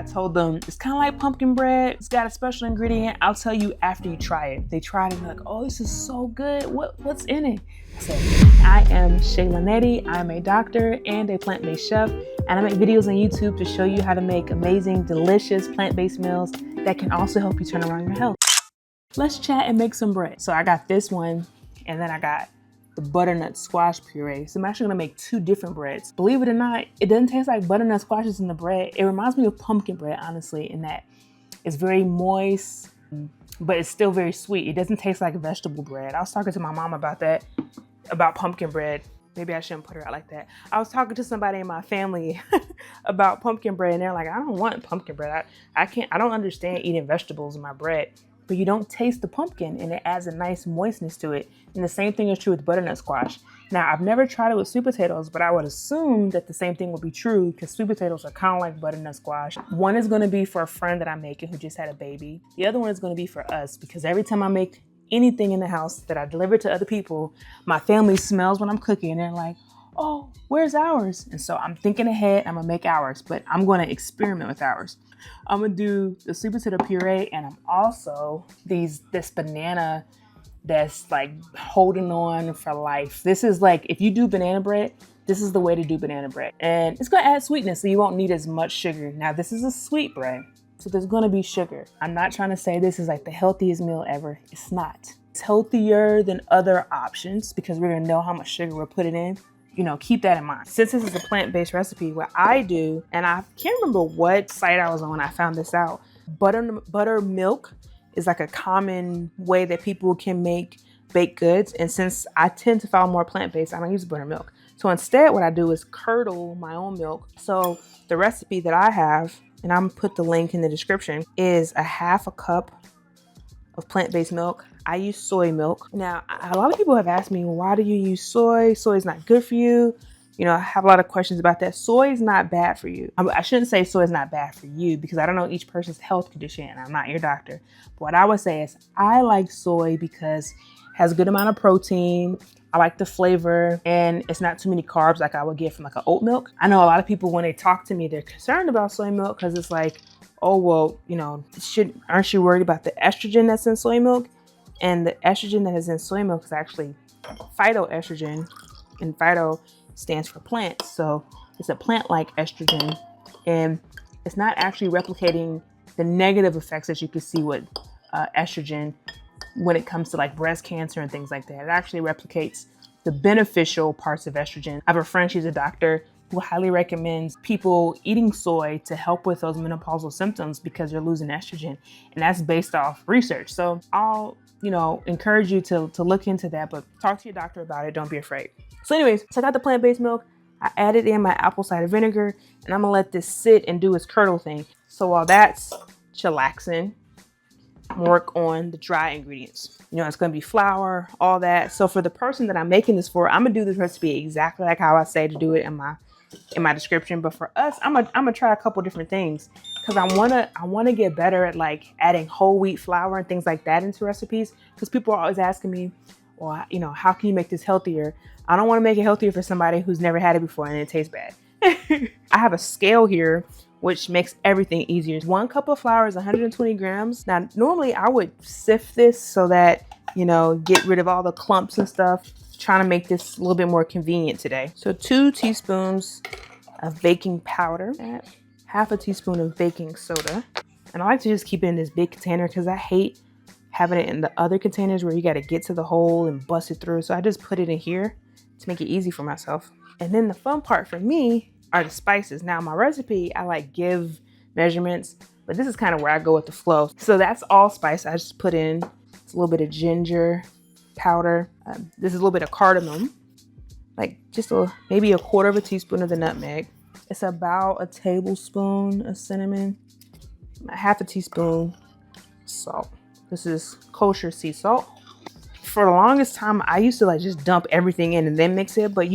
I told them it's kind of like pumpkin bread. It's got a special ingredient. I'll tell you after you try it. They tried it and they're like, oh, this is so good. What's in it? I said, I am Shayla Nettie. I'm a doctor and a plant-based chef, and I make videos on YouTube to show you how to make amazing, delicious plant-based meals that can also help you turn around your health. Let's chat and make some bread. So I got this one, and then I got the butternut squash puree. So I'm actually gonna make two different breads. Believe it or not, it doesn't taste like butternut squashes in the bread. It reminds me of pumpkin bread, honestly, in that it's very moist, but it's still very sweet. It doesn't taste like vegetable bread. I was talking to my mom about that, about pumpkin bread. Maybe I shouldn't put her out like that. I was talking to somebody in my family about pumpkin bread, and they're like, I don't want pumpkin bread. I don't understand eating vegetables in my bread. But you don't taste the pumpkin, and it adds a nice moistness to it. And the same thing is true with butternut squash. Now, I've never tried it with sweet potatoes, but I would assume that the same thing would be true because sweet potatoes are kind of like butternut squash. One is going to be for a friend that I'm making who just had a baby. The other one is going to be for us because every time I make anything in the house that I deliver to other people, my family smells when I'm cooking and they're like, oh, where's ours? And so I'm thinking ahead, I'm gonna make ours, but I'm gonna experiment with ours. I'm gonna do the sweet potato puree, and I'm also this banana that's like holding on for life. This is like, if you do banana bread, this is the way to do banana bread. And it's gonna add sweetness, so you won't need as much sugar. Now, this is a sweet bread, so there's gonna be sugar. I'm not trying to say this is like the healthiest meal ever. It's not. It's healthier than other options because we're gonna know how much sugar we're putting in. You know, keep that in mind. Since this is a plant-based recipe, what I do, and I can't remember what site I was on when I found this out, buttermilk is like a common way that people can make baked goods. And since I tend to follow more plant-based, I don't use buttermilk. So instead, what I do is curdle my own milk. So the recipe that I have, and I'm gonna put the link in the description, is a half a cup of plant-based milk. I use soy milk. Now, a lot of people have asked me, why do you use soy? Soy is not good for you. You know, I have a lot of questions about that. Soy is not bad for you. I shouldn't say soy is not bad for you because I don't know each person's health condition and I'm not your doctor. But what I would say is I like soy because it has a good amount of protein. I like the flavor and it's not too many carbs like I would get from like an oat milk. I know a lot of people, when they talk to me, they're concerned about soy milk because it's like, oh, well, you know, aren't you worried about the estrogen that's in soy milk? And the estrogen that is in soy milk is actually phytoestrogen, and phyto stands for plant. So it's a plant-like estrogen, and it's not actually replicating the negative effects that you can see with estrogen when it comes to like breast cancer and things like that. It actually replicates the beneficial parts of estrogen. I have a friend, she's a doctor, who highly recommends people eating soy to help with those menopausal symptoms because you're losing estrogen. And that's based off research. So I'll, encourage you to look into that, but talk to your doctor about it. Don't be afraid. So anyways, so I got the plant-based milk. I added in my apple cider vinegar, and I'm gonna let this sit and do its curdle thing. So while that's chillaxing, work on the dry ingredients. It's gonna be flour, all that. So for the person that I'm making this for, I'm gonna do this recipe exactly like how I say to do it in my description. But for us, I'm gonna try a couple different things because I wanna get better at like adding whole wheat flour and things like that into recipes. Because people are always asking me, well, how can you make this healthier? I don't want to make it healthier for somebody who's never had it before and it tastes bad. I have a scale here, which makes everything easier. 1 cup of flour is 120 grams. Now, normally I would sift this so that, get rid of all the clumps and stuff. Trying to make this a little bit more convenient today. So 2 teaspoons of baking powder, half a teaspoon of baking soda. And I like to just keep it in this big container because I hate having it in the other containers where you got to get to the hole and bust it through. So I just put it in here to make it easy for myself. And then the fun part for me are the spices. Now my recipe, I like give measurements, but this is kind of where I go with the flow. So that's all spice. I just put in a little bit of ginger powder. This is a little bit of cardamom, like just maybe 1/4 teaspoon of the nutmeg. It's about a tablespoon of cinnamon, 1/2 teaspoon salt. This is kosher sea salt. For the longest time, I used to like just dump everything in and then mix it, but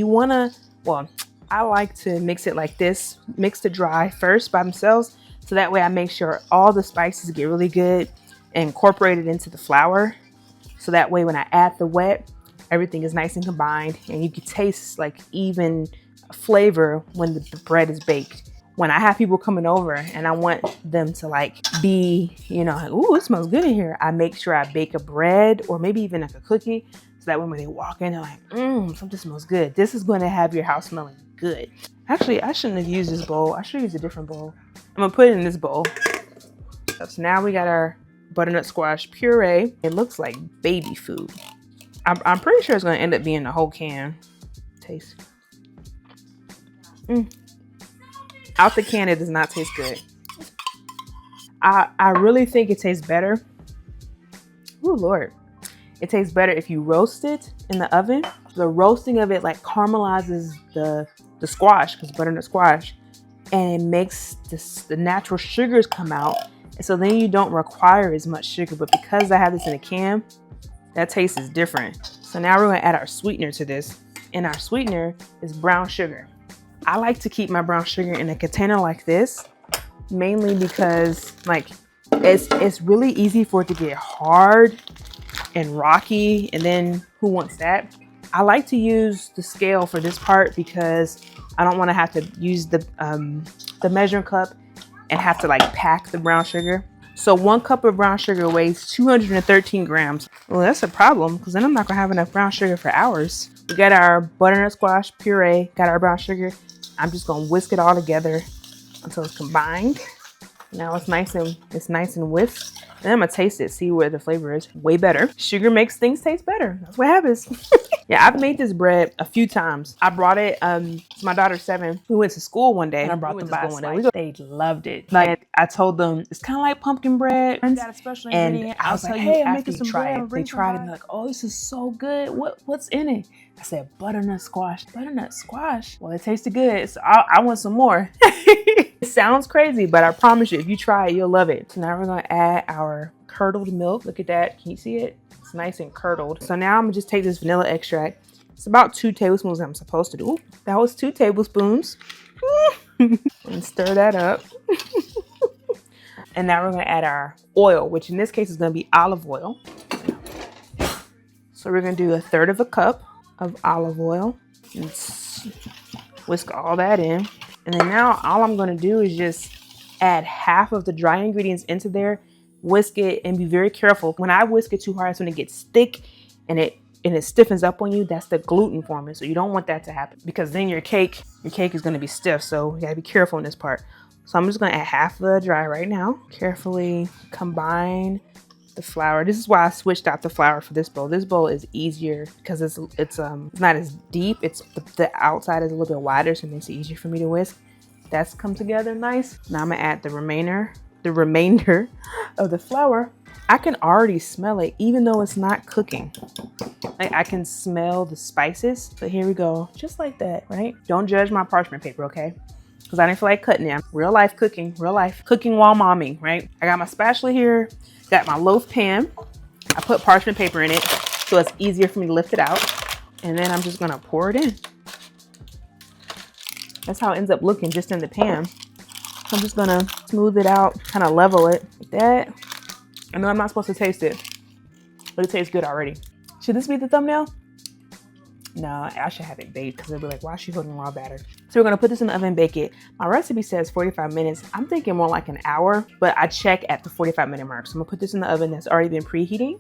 I like to mix it like this, mix the dry first by themselves. So that way I make sure all the spices get really good and incorporated into the flour. So that way when I add the wet, everything is nice and combined and you can taste like even flavor when the bread is baked. when I have people coming over and I want them to like be, you know, like, ooh, it smells good in here, I make sure I bake a bread or maybe even like a cookie, so that when they walk in, they're like, something smells good. This is going to have your house smelling good. Actually, I shouldn't have used this bowl. I should use a different bowl. I'm gonna put it in this bowl. So now we got our butternut squash puree. It looks like baby food. I'm pretty sure it's gonna end up being the whole can. Taste. Out the can, it does not taste good. I really think it tastes better. Oh Lord. It tastes better if you roast it in the oven. The roasting of it like caramelizes the squash, because butternut squash, and it makes the natural sugars come out. And so then you don't require as much sugar, but because I have this in a can, that taste is different. So now we're gonna add our sweetener to this. And our sweetener is brown sugar. I like to keep my brown sugar in a container like this, mainly because like it's really easy for it to get hard and rocky, and then who wants that? I like to use the scale for this part because I don't want to have to use the measuring cup and have to like pack the brown sugar. So 1 cup of brown sugar weighs 213 grams. Well, that's a problem because then I'm not gonna have enough brown sugar for hours. We got our butternut squash puree, got our brown sugar. I'm just gonna whisk it all together until it's combined. Now it's nice and whisked. And I'm gonna taste it, see where the flavor is. Way better. Sugar makes things taste better. That's what happens. Yeah, I've made this bread a few times. I brought it to my daughter 7, who went to school one day. And I brought them by a slice. They loved it. Like I told them, it's kind of like pumpkin bread. And I was like, hey, I'm making some bread. They tried it and they're like, oh, this is so good. What's in it? I said, butternut squash. Butternut squash. Well, it tasted good. So I want some more. It sounds crazy, but I promise you, if you try it, you'll love it. So now we're gonna add our curdled milk. Look at that. Can you see it? It's nice and curdled. So now I'm gonna just take this vanilla extract. It's about 2 tablespoons I'm supposed to do. Ooh, that was 2 tablespoons. And stir that up. And now we're gonna add our oil, which in this case is gonna be olive oil. So we're gonna do 1/3 cup of olive oil. And whisk all that in. And then now all I'm gonna do is just add half of the dry ingredients into there, whisk it, and be very careful. When I whisk it too hard, it's when it gets thick and it stiffens up on you. That's the gluten forming. So you don't want that to happen, because then your cake is gonna be stiff. So you gotta be careful in this part. So I'm just gonna add half of the dry right now. Carefully combine the flour. This is why I switched out the flour for this bowl. This bowl is easier because it's not as deep. It's the outside is a little bit wider, so it makes it easier for me to whisk. That's come together nice. Now I'm gonna add the remainder of the flour. I can already smell it, even though it's not cooking. Like I can smell the spices. But here we go, just like that, right? Don't judge my parchment paper, okay? Because I didn't feel like cutting it. Real life cooking while momming, right? I got my spatula here. Got my loaf pan. I put parchment paper in it so it's easier for me to lift it out. And then I'm just gonna pour it in. That's how it ends up looking, just in the pan. I'm just gonna smooth it out, kind of level it like that. I know I'm not supposed to taste it, but it tastes good already. Should this be the thumbnail? No, I should have it baked because they'll be like, why is she holding raw batter? So we're gonna put this in the oven and bake it. My recipe says 45 minutes. I'm thinking more like an hour, but I check at the 45-minute mark. So I'm gonna put this in the oven that's already been preheating.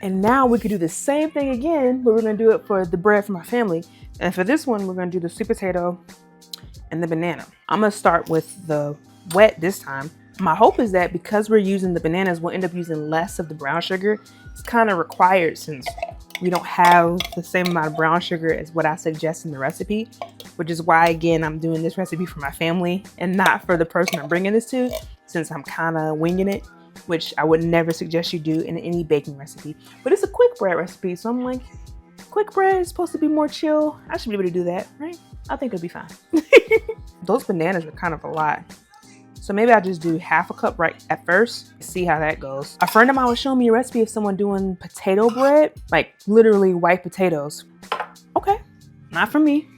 And now we could do the same thing again, but we're gonna do it for the bread for my family. And for this one, we're gonna do the sweet potato and the banana. I'm gonna start with the wet this time. My hope is that because we're using the bananas, we'll end up using less of the brown sugar. It's kind of required since we don't have the same amount of brown sugar as what I suggest in the recipe, which is why, again, I'm doing this recipe for my family and not for the person I'm bringing this to, since I'm kind of winging it, which I would never suggest you do in any baking recipe. But it's a quick bread recipe, so I'm like, quick bread is supposed to be more chill. I should be able to do that, right? I think it'll be fine. Those bananas are kind of a lot. So maybe I'll just do half a cup right at first, see how that goes. A friend of mine was showing me a recipe of someone doing potato bread, like literally white potatoes. Okay, not for me.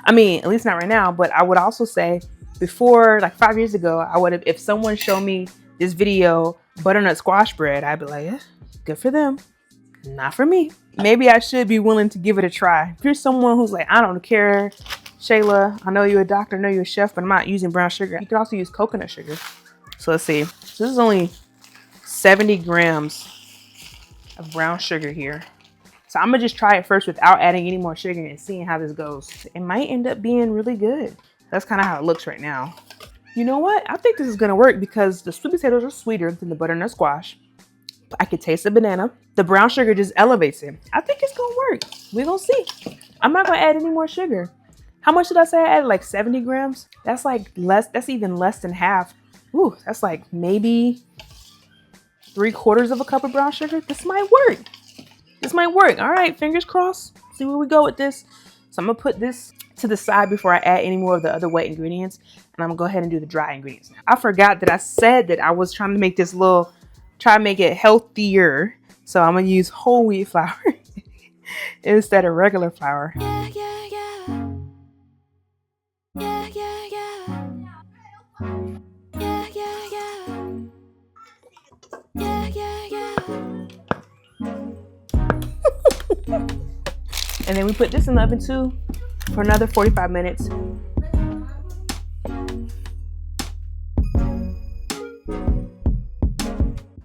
I mean, at least not right now, but I would also say before, like 5 years ago, I would have, if someone showed me this video, butternut squash bread, I'd be like, yeah, good for them. Not for me. Maybe I should be willing to give it a try. If you're someone who's like, I don't care Shayla, I know you're a doctor, I know you're a chef, but I'm not using brown sugar. You can also use coconut sugar. So let's see. So this is only 70 grams of brown sugar here. So I'm gonna just try it first without adding any more sugar and seeing how this goes. It might end up being really good. That's kind of how it looks right now. You know what? I think this is gonna work because the sweet potatoes are sweeter than the butternut squash. I could taste the banana. The brown sugar just elevates it. I think it's gonna work. We're gonna see. I'm not gonna add any more sugar. How much did I say I added? Like 70 grams? That's like less, that's even less than half. Ooh, that's like maybe 3/4 of a cup of brown sugar. This might work. This might work. All right, fingers crossed. See where we go with this. So I'm gonna put this to the side before I add any more of the other wet ingredients. And I'm gonna go ahead and do the dry ingredients now. I forgot that I said that I was trying to make this try to make it healthier. So I'm gonna use whole wheat flour instead of regular flour. Yeah, yeah, yeah. Yeah, yeah, yeah. Yeah, yeah, yeah. Yeah, yeah, yeah. And then we put this in the oven too for another 45 minutes.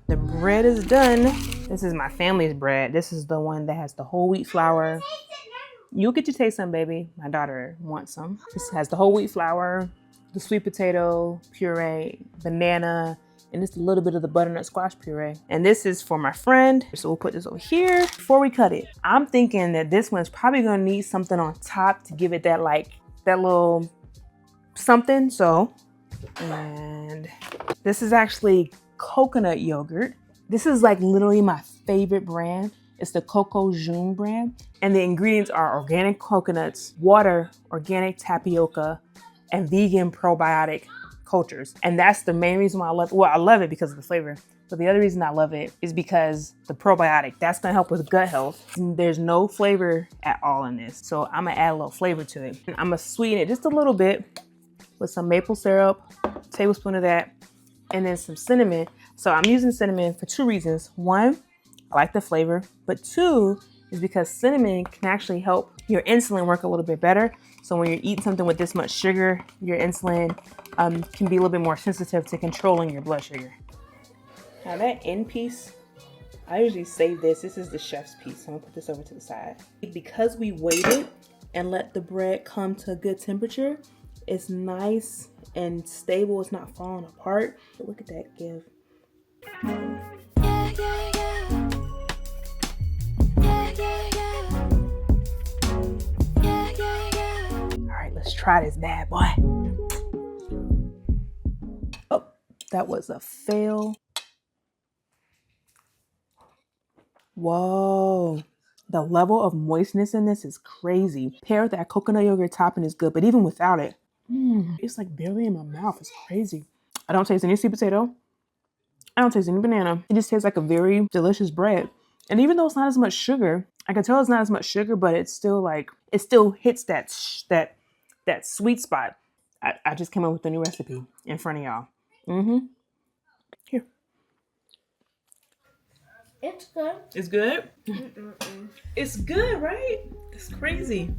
The bread is done. This is my family's bread. This is the one that has the whole wheat flour. You'll get to taste some, baby. My daughter wants some. This has the whole wheat flour, the sweet potato puree, banana, and just a little bit of the butternut squash puree. And this is for my friend. So we'll put this over here. Before we cut it, I'm thinking that this one's probably gonna need something on top to give it that that little something. So, and this is actually coconut yogurt. This is like literally my favorite brand. It's the Coco June brand. And the ingredients are organic coconuts, water, organic tapioca, and vegan probiotic cultures. And that's the main reason why I love it. Well, I love it because of the flavor. But the other reason I love it is because the probiotic, that's gonna help with gut health. There's no flavor at all in this. So I'm gonna add a little flavor to it. And I'm gonna sweeten it just a little bit with some maple syrup, tablespoon of that, and then some cinnamon. So I'm using cinnamon for 2 reasons. One, I like the flavor, but 2 is because cinnamon can actually help your insulin work a little bit better. So when you're eating something with this much sugar, your insulin can be a little bit more sensitive to controlling your blood sugar. Now that end piece, I usually save this. This is the chef's piece. I'm gonna put this over to the side. Because we waited and let the bread come to a good temperature, it's nice and stable. It's not falling apart. Look at that give. Yeah, yeah, yeah. Yeah, yeah, yeah. Yeah, yeah, yeah. All right, let's try this bad boy. Oh, that was a fail. Whoa. The level of moistness in this is crazy. Paired with that coconut yogurt topping is good, but even without it, it's like barely in my mouth. It's crazy. I don't taste any sweet potato. I don't taste any banana. It just tastes like a very delicious bread. And even though it's not as much sugar, I can tell it's not as much sugar, but it's still like, it still hits that sweet spot. I just came up with a new recipe in front of y'all. Here. It's good. It's good? It's good, right? It's crazy.